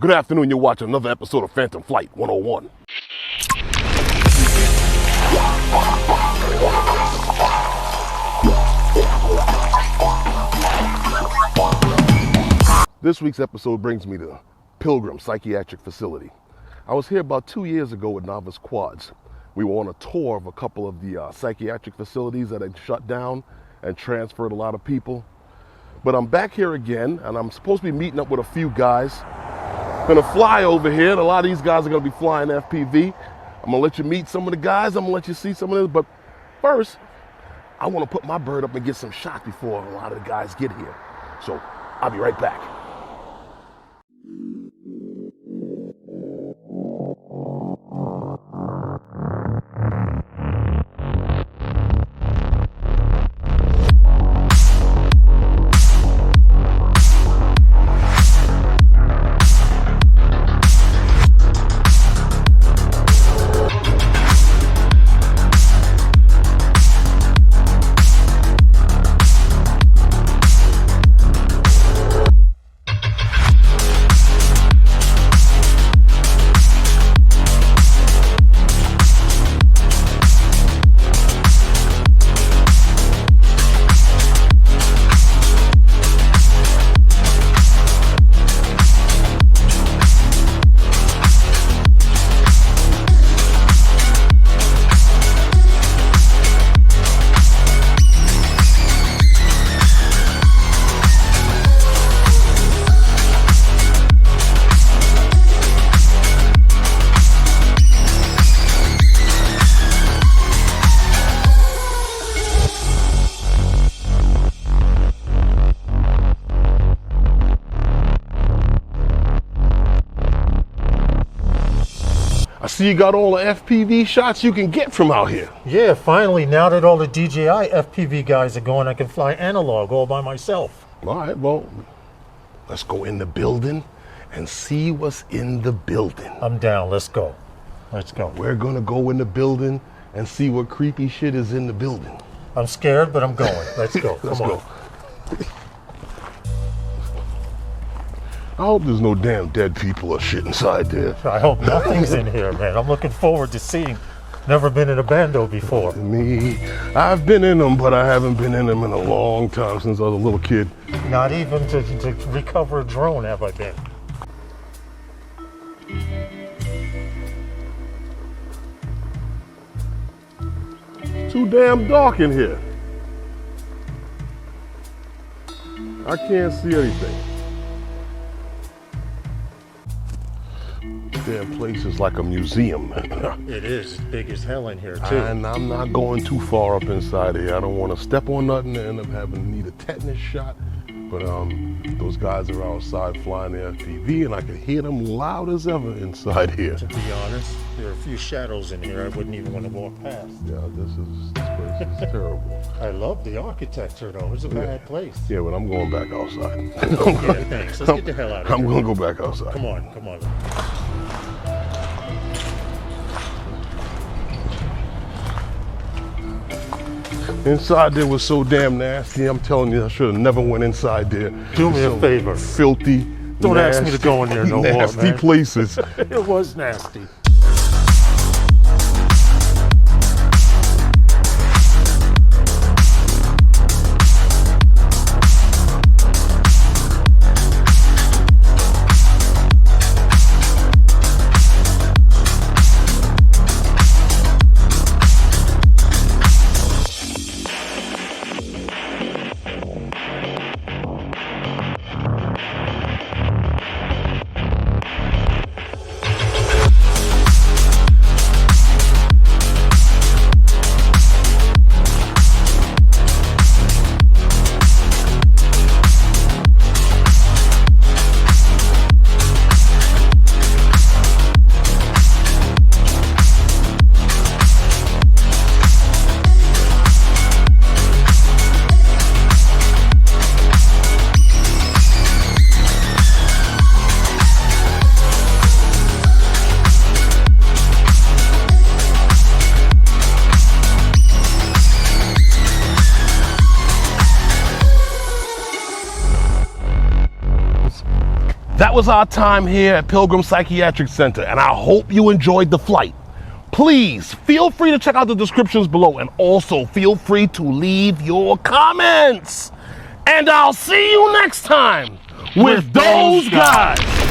Good afternoon, you're watching another episode of Phantom Flight 101. This week's episode brings me to Pilgrim Psychiatric Facility. I was here about 2 years ago with Novice Quads. We were on a tour of a couple of the psychiatric facilities that had shut down and transferred a lot of people. But I'm back here again, and I'm supposed to be meeting up with a few guys. Gonna fly over here, and a lot of these guys are gonna be flying FPV. I'm gonna let you meet some of the guys, I'm gonna let you see some of this, but first, I wanna put my bird up and get some shots before a lot of the guys get here. So, I'll be right back. I see you got all the FPV shots you can get from out here. Yeah, finally, now that all the DJI FPV guys are going, I can fly analog all by myself. All right, well, let's go in the building and see what's in the building. I'm down, let's go. Let's go. We're gonna go in the building and see what creepy shit is in the building. I'm scared, but I'm going. Let's go. Let's Come on. go. I hope there's no damn dead people or shit inside there. I hope nothing's in here, man. I'm looking forward to seeing. Never been in a bando before. Me, I've been in them, but I haven't been in them in a long time, since I was a little kid. Not even to recover a drone have I been. Too damn dark in here. I can't see anything. Damn place is like a museum. It is. It's big as hell in here, too. And I'm not going too far up inside here. I don't want to step on nothing and end up need a tetanus shot. But those guys are outside flying the FPV, and I can hear them loud as ever inside here. To be honest, there are a few shadows in here I wouldn't even want to walk past. Yeah, this place is terrible. I love the architecture, though. It's a bad place. Yeah, but I'm going back outside. Yeah, thanks. Let's get the hell out of here. I'm going to go back outside. Come on, come on. Inside there was so damn nasty. I'm telling you, I should have never went inside there. Do me a favor. Filthy. Don't nasty, ask me to go in there no more, man. Nasty places. It was nasty. that was our time here at Pilgrim Psychiatric Center, and I hope you enjoyed the flight. Please feel free to check out the descriptions below, and also feel free to leave your comments. And I'll see you next time with those guys.